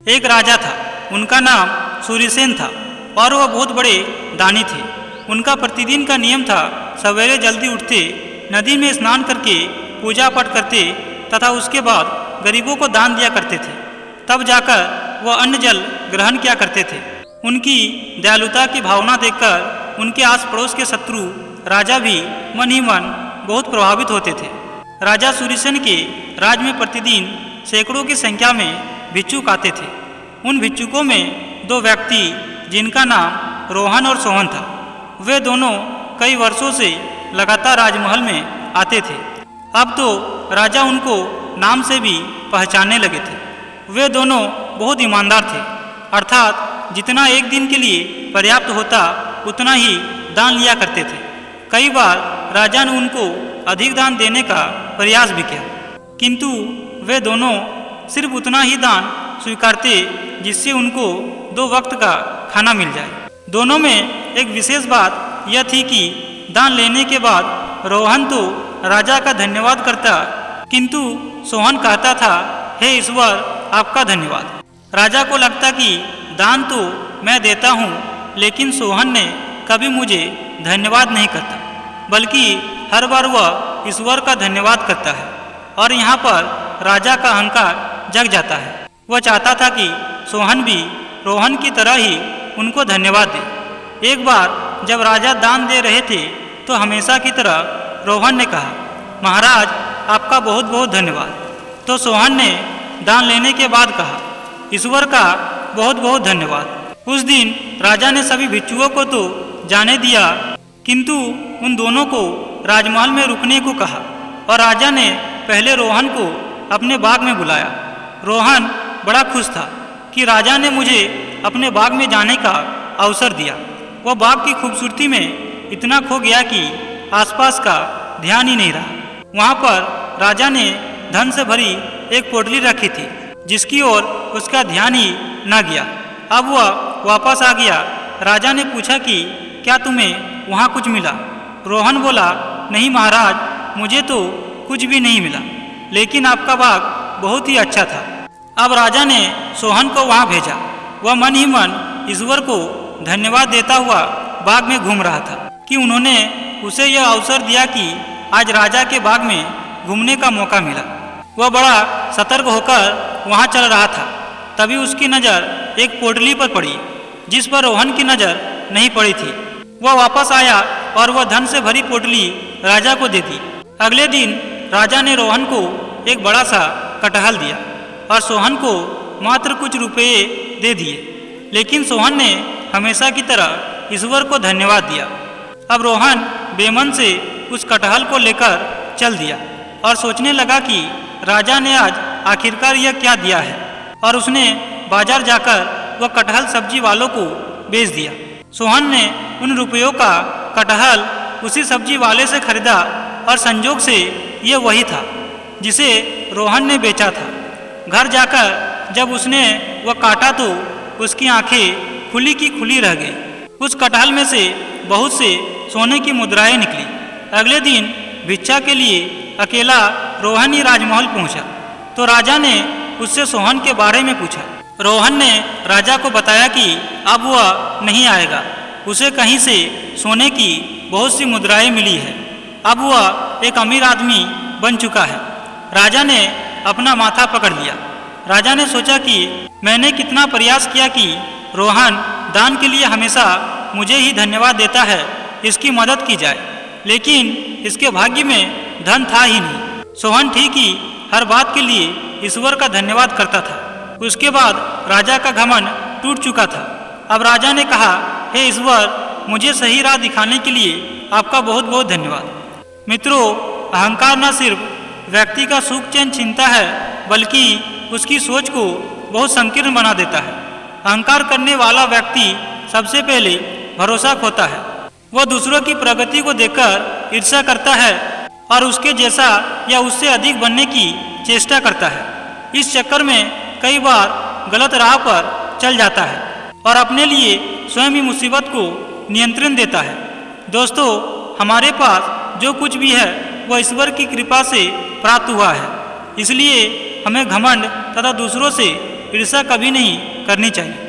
एक राजा था, उनका नाम सूर्यसेन था और वह बहुत बड़े दानी थे। उनका प्रतिदिन का नियम था, सवेरे जल्दी उठते, नदी में स्नान करके पूजा पाठ करते तथा उसके बाद गरीबों को दान दिया करते थे। तब जाकर वह अन्न जल ग्रहण किया करते थे। उनकी दयालुता की भावना देखकर उनके आस पड़ोस के शत्रु राजा भी मन ही मन बहुत प्रभावित होते थे। राजा सूर्यसेन के राज में प्रतिदिन सैकड़ों की संख्या में भिक्षुक आते थे। उन भिक्षुकों में दो व्यक्ति जिनका नाम रोहन और सोहन था, वे दोनों कई वर्षों से लगातार राजमहल में आते थे। अब तो राजा उनको नाम से भी पहचानने लगे थे। वे दोनों बहुत ईमानदार थे, अर्थात जितना एक दिन के लिए पर्याप्त होता उतना ही दान लिया करते थे। कई बार राजा ने उनको अधिक दान देने का प्रयास भी किया, किंतु वे दोनों सिर्फ उतना ही दान स्वीकारते जिससे उनको 2 वक्त का खाना मिल जाए। दोनों में एक विशेष बात यह थी कि दान लेने के बाद रोहन तो राजा का धन्यवाद करता, किंतु सोहन कहता था, हे ईश्वर, आपका धन्यवाद। राजा को लगता कि दान तो मैं देता हूँ, लेकिन सोहन ने कभी मुझे धन्यवाद नहीं करता, बल्कि हर बार वह ईश्वर का धन्यवाद करता है। और यहाँ पर राजा का अहंकार जग जाता है। वह चाहता था कि सोहन भी रोहन की तरह ही उनको धन्यवाद दे। एक बार जब राजा दान दे रहे थे तो हमेशा की तरह रोहन ने कहा, महाराज, आपका बहुत बहुत धन्यवाद। तो सोहन ने दान लेने के बाद कहा, ईश्वर का बहुत बहुत धन्यवाद। उस दिन राजा ने सभी भिक्षुओं को तो जाने दिया, किंतु उन दोनों को राजमहल में रुकने को कहा और राजा ने पहले रोहन को अपने बाग में बुलाया। रोहन बड़ा खुश था कि राजा ने मुझे अपने बाग में जाने का अवसर दिया। वह बाग की खूबसूरती में इतना खो गया कि आसपास का ध्यान ही नहीं रहा। वहाँ पर राजा ने धन से भरी एक पोटली रखी थी, जिसकी ओर उसका ध्यान ही न गया। अब वह वापस आ गया। राजा ने पूछा कि क्या तुम्हें वहाँ कुछ मिला? रोहन बोला, नहीं महाराज, मुझे तो कुछ भी नहीं मिला, लेकिन आपका बाग बहुत ही अच्छा था। अब राजा ने सोहन को वहाँ भेजा। वह मन ही मन ईश्वर को धन्यवाद देता हुआ बाग में घूम रहा था कि उन्होंने उसे यह अवसर दिया कि आज राजा के बाग में घूमने का मौका मिला। वह बड़ा सतर्क होकर वहाँ चल रहा था। तभी उसकी नज़र एक पोटली पर पड़ी, जिस पर रोहन की नज़र नहीं पड़ी थी। वह वापस आया और वह धन से भरी पोटली राजा को दे दी। अगले दिन राजा ने रोहन को एक बड़ा सा कटहल दिया और सोहन को मात्र कुछ रुपये दे दिए, लेकिन सोहन ने हमेशा की तरह ईश्वर को धन्यवाद दिया। अब रोहन बेमन से उस कटहल को लेकर चल दिया और सोचने लगा कि राजा ने आज आखिरकार यह क्या दिया है, और उसने बाजार जाकर वह कटहल सब्जी वालों को बेच दिया। सोहन ने उन रुपयों का कटहल उसी सब्जी वाले से खरीदा और संजोग से यह वही था जिसे रोहन ने बेचा था। घर जाकर जब उसने वह काटा तो उसकी आंखें खुली की खुली रह गई। उस कटहल में से बहुत से सोने की मुद्राएं निकली। अगले दिन भिक्षा के लिए अकेला रोहन ही राजमहल पहुंचा तो राजा ने उससे सोहन के बारे में पूछा। रोहन ने राजा को बताया कि अब वह नहीं आएगा, उसे कहीं से सोने की बहुत सी मुद्राएं मिली है। अब वह एक अमीर आदमी बन चुका है। राजा ने अपना माथा पकड़ लिया। राजा ने सोचा कि मैंने कितना प्रयास किया कि रोहन दान के लिए हमेशा मुझे ही धन्यवाद देता है, इसकी मदद की जाए, लेकिन इसके भाग्य में धन था ही नहीं। सोहन ठीक ही हर बात के लिए ईश्वर का धन्यवाद करता था। उसके बाद राजा का घमंड टूट चुका था। अब राजा ने कहा, हे ईश्वर, मुझे सही राह दिखाने के लिए आपका बहुत बहुत धन्यवाद। मित्रों, अहंकार न सिर्फ व्यक्ति का सुख चैन छीनता है, बल्कि उसकी सोच को बहुत संकीर्ण बना देता है। अहंकार करने वाला व्यक्ति सबसे पहले भरोसा खोता है। वह दूसरों की प्रगति को देखकर ईर्ष्या करता है और उसके जैसा या उससे अधिक बनने की चेष्टा करता है। इस चक्कर में कई बार गलत राह पर चल जाता है और अपने लिए स्वयं ही मुसीबत को नियंत्रण देता है। दोस्तों, हमारे पास जो कुछ भी है वह ईश्वर की कृपा से प्राप्त हुआ है, इसलिए हमें घमंड तथा दूसरों से ईर्ष्या कभी नहीं करनी चाहिए।